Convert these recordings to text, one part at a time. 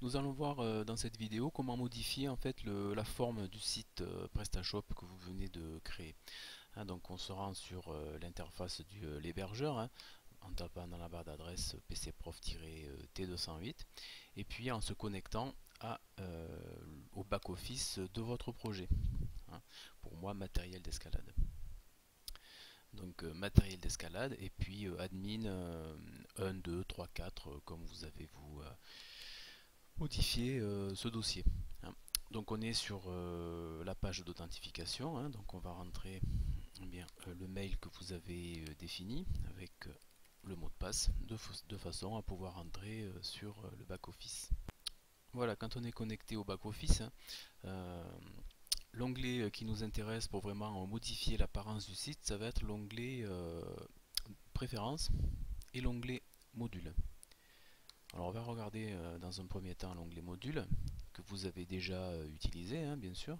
Nous allons voir dans cette vidéo comment modifier en fait la forme du site PrestaShop que vous venez de créer. Donc on se rend sur l'interface de l'hébergeur, en tapant dans la barre d'adresse pcprof-t208 et puis en se connectant au back-office de votre projet. Pour moi, matériel d'escalade. Donc matériel d'escalade et puis admin 1, 2, 3, 4 comme vous avez modifié ce dossier. Donc on est sur la page d'authentification, donc on va rentrer le mail que vous avez défini avec le mot de passe de façon à pouvoir entrer sur le back-office. Voilà, quand on est connecté au back-office, l'onglet qui nous intéresse pour vraiment modifier l'apparence du site, ça va être l'onglet préférences et l'onglet module. Alors on va regarder dans un premier temps l'onglet module que vous avez déjà utilisé, bien sûr.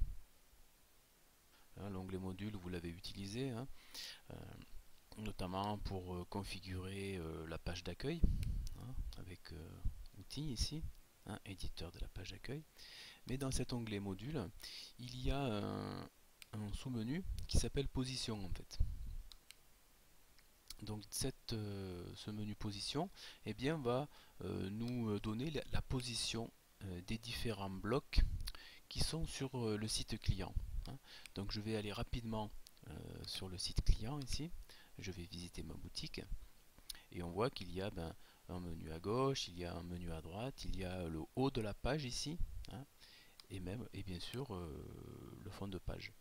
L'onglet module, vous l'avez utilisé, notamment pour configurer la page d'accueil, avec outils ici, éditeur de la page d'accueil. Mais dans cet onglet module, il y a un sous-menu qui s'appelle position en fait. Donc ce menu position va nous donner la position des différents blocs qui sont sur le site client. Donc je vais aller rapidement sur le site client ici. Je vais visiter ma boutique et on voit qu'il y a un menu à gauche, il y a un menu à droite, il y a le haut de la page ici, et bien sûr le fond de page.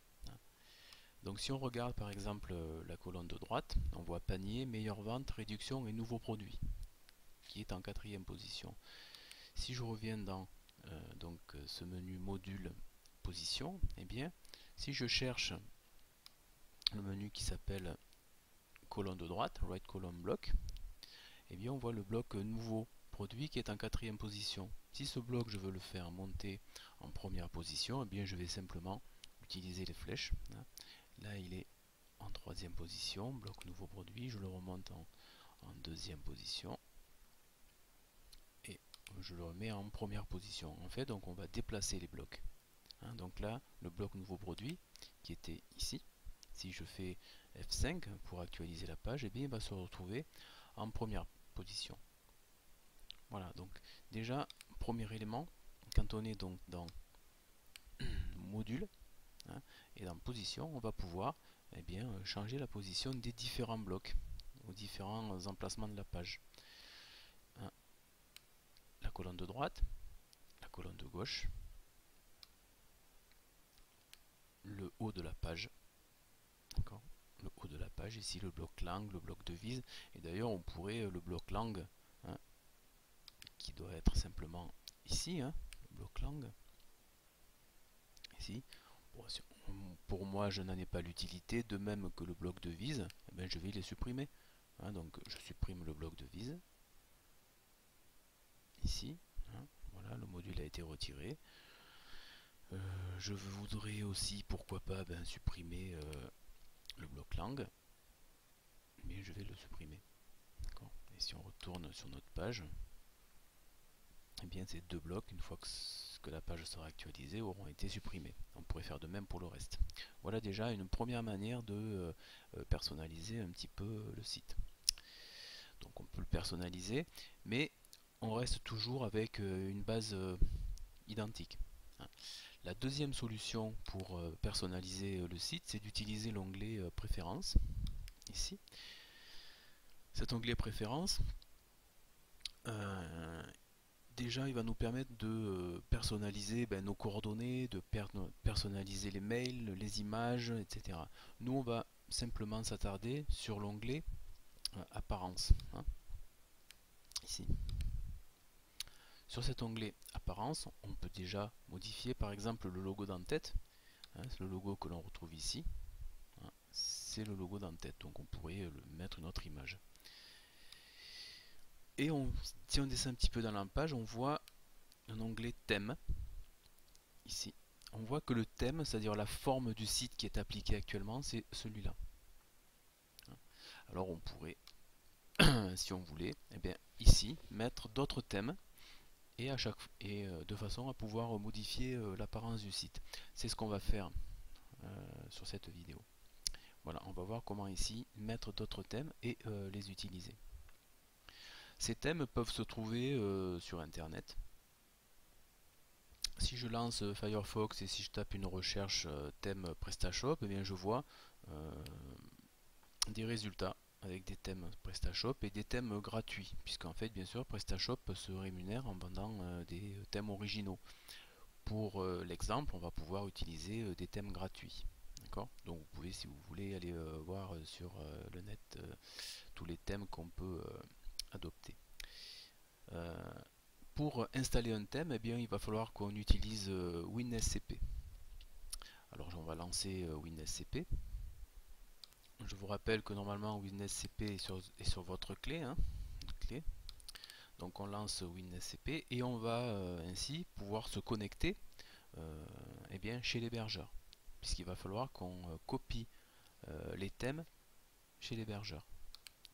Donc si on regarde par exemple la colonne de droite, on voit panier, meilleure vente, réduction et nouveaux produits, qui est en quatrième position. Si je reviens dans ce menu module position, si je cherche le menu qui s'appelle colonne de droite, right column block, on voit le bloc nouveau produit qui est en quatrième position. Si ce bloc je veux le faire monter en première position, je vais simplement utiliser les flèches. Là il est en troisième position, bloc nouveau produit, je le remonte en deuxième position et je le remets en première position. En fait, donc on va déplacer les blocs. Donc là, le bloc nouveau produit qui était ici, si je fais F5 pour actualiser la page, il va se retrouver en première position. Voilà, donc déjà, premier élément, quand on est donc dans module et dans position, on va pouvoir changer la position des différents blocs aux différents emplacements de la page. La colonne de droite, la colonne de gauche, le haut de la page, le haut de la page, ici le bloc langue, le bloc devise, et d'ailleurs on pourrait le bloc langue, qui doit être simplement ici, le bloc langue, ici. Bon, pour moi je n'en ai pas l'utilité, de même que le bloc devise, je vais les supprimer. Donc je supprime le bloc devise, ici, voilà, le module a été retiré. Je voudrais aussi, pourquoi pas, supprimer le bloc langue, mais je vais le supprimer. Et si on retourne sur notre page, ces deux blocs, une fois que la page sera actualisée, auront été supprimés. On pourrait faire de même pour le reste. Voilà déjà une première manière de personnaliser un petit peu le site. Donc on peut le personnaliser, mais on reste toujours avec une base identique. La deuxième solution pour personnaliser le site, c'est d'utiliser l'onglet préférences, ici. Cet onglet préférences, déjà il va nous permettre de personnaliser nos coordonnées, de personnaliser les mails, les images, etc. Nous on va simplement s'attarder sur l'onglet apparence, ici. Sur cet onglet apparence, on peut déjà modifier par exemple le logo d'en-tête, le logo que l'on retrouve ici, c'est le logo d'en-tête, donc on pourrait mettre une autre image. Et si on descend un petit peu dans la page, on voit un onglet thème, ici. On voit que le thème, c'est-à-dire la forme du site qui est appliqué actuellement, c'est celui-là. Alors on pourrait, si on voulait, ici, mettre d'autres thèmes de façon à pouvoir modifier l'apparence du site. C'est ce qu'on va faire sur cette vidéo. Voilà, on va voir comment ici mettre d'autres thèmes et les utiliser. Ces thèmes peuvent se trouver sur internet. Si je lance Firefox et si je tape une recherche thème PrestaShop, eh bien je vois des résultats avec des thèmes PrestaShop et des thèmes gratuits, puisqu'en fait bien sûr PrestaShop se rémunère en vendant des thèmes originaux. Pour l'exemple, on va pouvoir utiliser des thèmes gratuits. Donc vous pouvez, si vous voulez, aller voir sur le net tous les thèmes qu'on peut adopter. Pour installer un thème, eh bien, il va falloir qu'on utilise WinSCP. Alors on va lancer WinSCP. Je vous rappelle que normalement WinSCP est sur votre clé, clé. Donc on lance WinSCP et on va ainsi pouvoir se connecter eh bien, chez l'hébergeur, puisqu'il va falloir qu'on copie les thèmes chez l'hébergeur.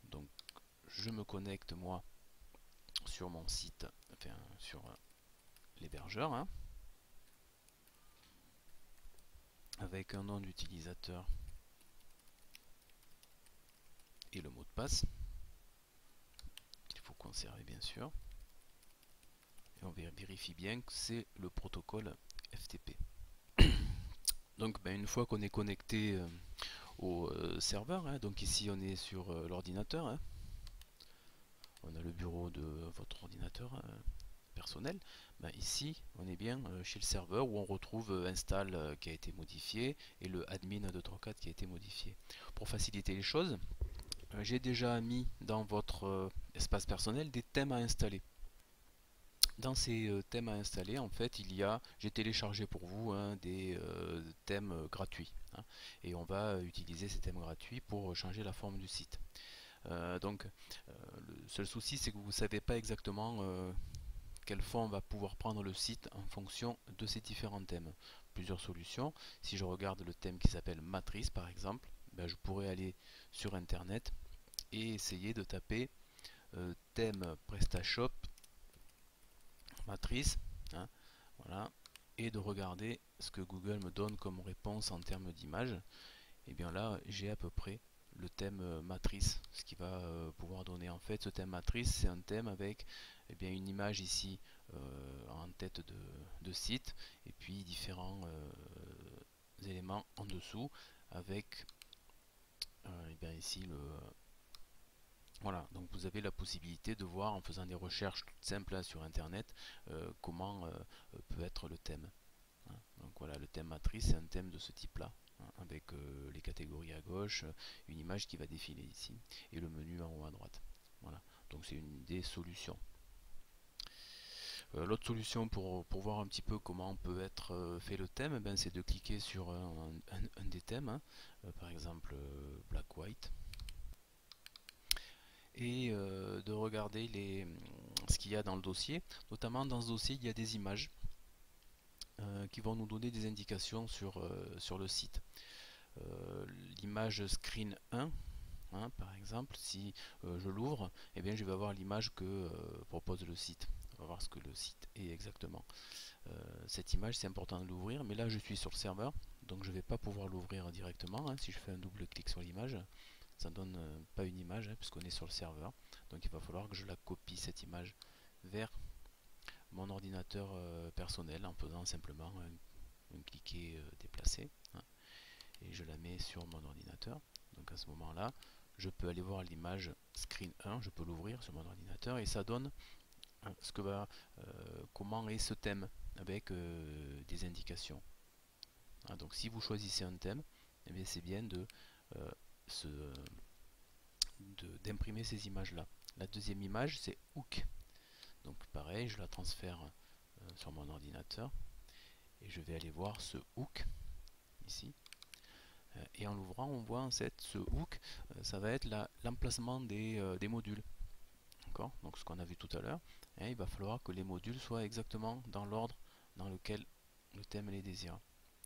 Donc je me connecte moi sur mon site, enfin sur l'hébergeur, avec un nom d'utilisateur et le mot de passe qu'il faut conserver bien sûr, et on vérifie bien que c'est le protocole FTP. Donc une fois qu'on est connecté au serveur, donc ici on est sur l'ordinateur, on a le bureau de votre ordinateur personnel. Ici on est bien chez le serveur où on retrouve install qui a été modifié et le admin 234 qui a été modifié. Pour faciliter les choses, j'ai déjà mis dans votre espace personnel des thèmes à installer. Dans ces thèmes à installer, en fait, j'ai téléchargé pour vous des thèmes gratuits. Et on va utiliser ces thèmes gratuits pour changer la forme du site. Le seul souci, c'est que vous ne savez pas exactement quelle forme va pouvoir prendre le site en fonction de ces différents thèmes. Plusieurs solutions. Si je regarde le thème qui s'appelle Matrice, par exemple, je pourrais aller sur Internet et essayer de taper thème PrestaShop Matrice, voilà, et de regarder ce que Google me donne comme réponse en termes d'image. Et bien là, j'ai à peu près le thème matrice, ce qui va pouvoir donner. En fait, ce thème matrice, c'est un thème avec une image ici en tête de site, et puis différents éléments en dessous, avec ici le voilà, donc vous avez la possibilité de voir en faisant des recherches toutes simples sur internet comment peut être le thème. Donc voilà, le thème matrice, c'est un thème de ce type là, avec les catégories à gauche, une image qui va défiler ici et le menu en haut à droite. Voilà, donc c'est une des solutions. L'autre solution pour voir un petit peu comment peut être fait le thème, c'est de cliquer sur un des thèmes, par exemple Black White, et de regarder ce qu'il y a dans le dossier. Notamment dans ce dossier, il y a des images qui vont nous donner des indications sur le site. L'image screen 1, par exemple, si je l'ouvre, je vais avoir l'image que propose le site. On va voir ce que le site est exactement. Cette image, c'est important de l'ouvrir, mais là je suis sur le serveur, donc je ne vais pas pouvoir l'ouvrir directement. Si je fais un double clic sur l'image, ça ne donne pas une image puisqu'on est sur le serveur. Donc il va falloir que je la copie cette image vers mon ordinateur personnel en faisant simplement un cliquer déplacer, et je la mets sur mon ordinateur. Donc à ce moment là je peux aller voir l'image screen 1, je peux l'ouvrir sur mon ordinateur et ça donne comment est ce thème avec des indications. Donc si vous choisissez un thème, c'est bien d'imprimer ces images là. La deuxième image, c'est Hook. Donc pareil, je la transfère sur mon ordinateur et je vais aller voir ce Hook ici. Et en l'ouvrant, on voit en fait ce Hook, ça va être l'emplacement des modules. Donc ce qu'on a vu tout à l'heure, il va falloir que les modules soient exactement dans l'ordre dans lequel le thème les désire.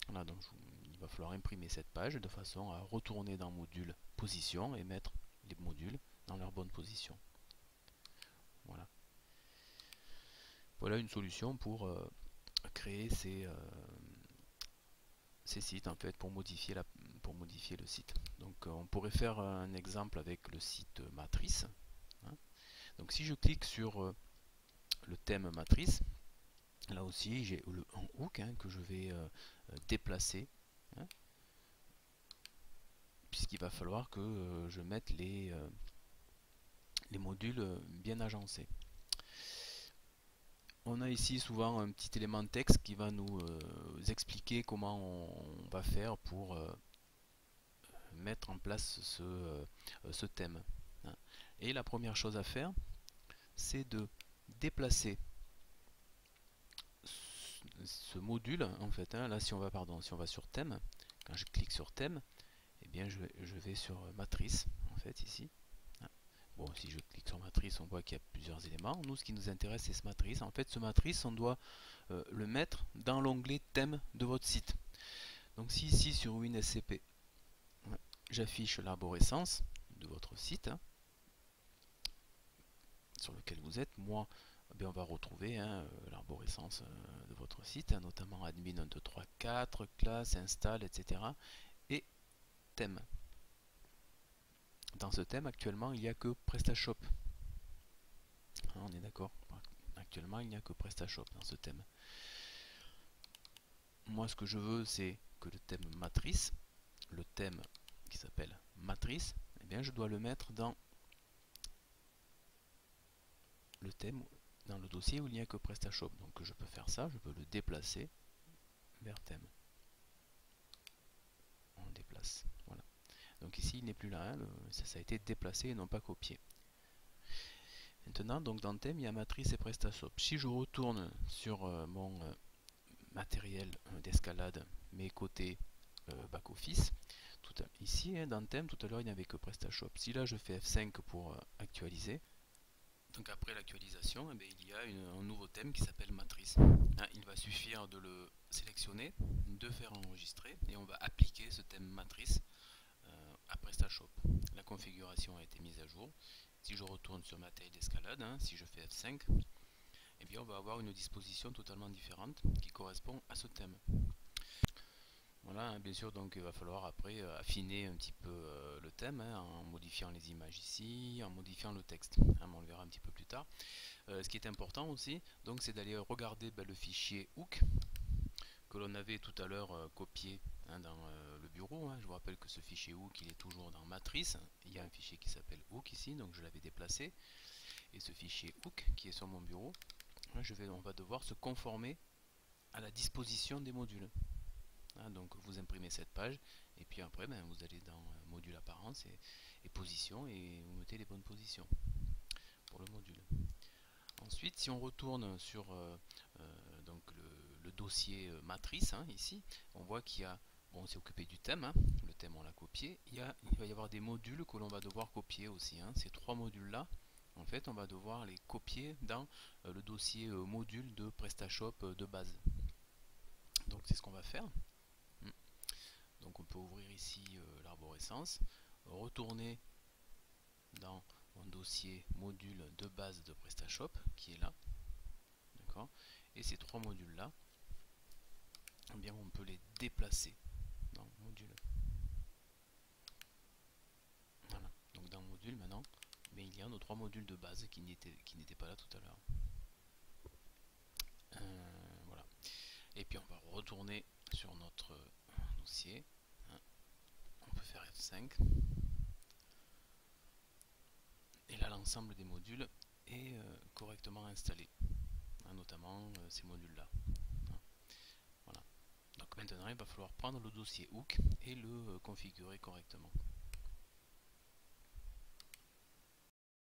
Voilà, donc il va falloir imprimer cette page de façon à retourner dans module position et mettre les modules dans leur bonne position. Voilà. Voilà une solution pour créer ces sites en fait pour modifier le site. Donc on pourrait faire un exemple avec le site matrice, hein. Donc si je clique sur le thème matrice, là aussi j'ai un hook, hein, que je vais déplacer, hein, puisqu'il va falloir que je mette les modules bien agencés. On a ici souvent un petit élément de texte qui va nous expliquer comment on va faire pour mettre en place ce thème, hein. Et la première chose à faire, c'est de déplacer ce module en fait, hein. Là si on va sur thème, quand je clique sur thème, eh bien je vais sur matrice en fait ici, hein. Bon, si je clique sur matrice, on voit qu'il y a plusieurs éléments. Nous, ce qui nous intéresse, c'est ce matrice. En fait, ce matrice, on doit le mettre dans l'onglet thème de votre site. Donc si ici sur WinSCP, j'affiche l'arborescence de votre site, hein, sur lequel vous êtes, moi, eh on va retrouver, hein, l'arborescence de votre site, hein, notamment admin 1, 2, 3, 4, classe, install, etc. et thème. Dans ce thème, actuellement, il n'y a que PrestaShop. Hein, on est d'accord. Actuellement, il n'y a que PrestaShop dans ce thème. Moi, ce que je veux, c'est que le thème matrice, le thème qui s'appelle matrice, eh bien, je dois le mettre dans le thème, dans le dossier où il n'y a que PrestaShop. Donc, je peux faire ça, je peux le déplacer vers thème. On le déplace, voilà. Donc ici, il n'est plus là, hein, ça a été déplacé et non pas copié. Maintenant, donc dans le thème, il y a matrice et PrestaShop. Si je retourne sur mon matériel d'escalade, mes côtés back-office, ici, hein, dans le thème, tout à l'heure, il n'y avait que PrestaShop. Si là, je fais F5 pour actualiser, donc après l'actualisation, eh il y a un nouveau thème qui s'appelle matrice. Hein, il va suffire de le sélectionner, de faire enregistrer, et on va appliquer ce thème matrice à PrestaShop. La configuration a été mise à jour. Si je retourne sur matériel d'escalade, hein, si je fais F5, eh bien on va avoir une disposition totalement différente qui correspond à ce thème. Voilà, hein, bien sûr, donc il va falloir après affiner un petit peu le thème, hein, en modifiant les images ici, en modifiant le texte, hein, on le verra un petit peu plus tard. Ce qui est important aussi, donc c'est d'aller regarder le fichier hook que l'on avait tout à l'heure copié, hein, dans le bureau, hein. Je vous rappelle que ce fichier hook, il est toujours dans matrice. Il y a un fichier qui s'appelle hook ici, donc je l'avais déplacé. Et ce fichier hook qui est sur mon bureau, hein, on va devoir se conformer à la disposition des modules. Hein, donc vous imprimez cette page et puis après vous allez dans module apparence et position et vous mettez les bonnes positions pour le module. Ensuite, si on retourne sur donc le dossier matrice, hein, ici, on voit qu'il y a, bon, on s'est occupé du thème, hein, le thème on l'a copié, il va y avoir des modules que l'on va devoir copier aussi, hein. Ces trois modules là, en fait, on va devoir les copier dans le dossier module de PrestaShop de base. Donc c'est ce qu'on va faire. Donc on peut ouvrir ici l'arborescence, retourner dans mon dossier module de base de PrestaShop qui est là. D'accord. Et ces trois modules là, eh bien on peut les déplacer dans le module. Voilà. Donc dans le module maintenant, mais il y a nos trois modules de base qui n'étaient pas là tout à l'heure. Voilà. Et puis on va retourner sur notre dossier. On peut faire F5. Et là l'ensemble des modules est correctement installé, hein, notamment ces modules là. Voilà. Donc maintenant il va falloir prendre le dossier hook et le configurer correctement.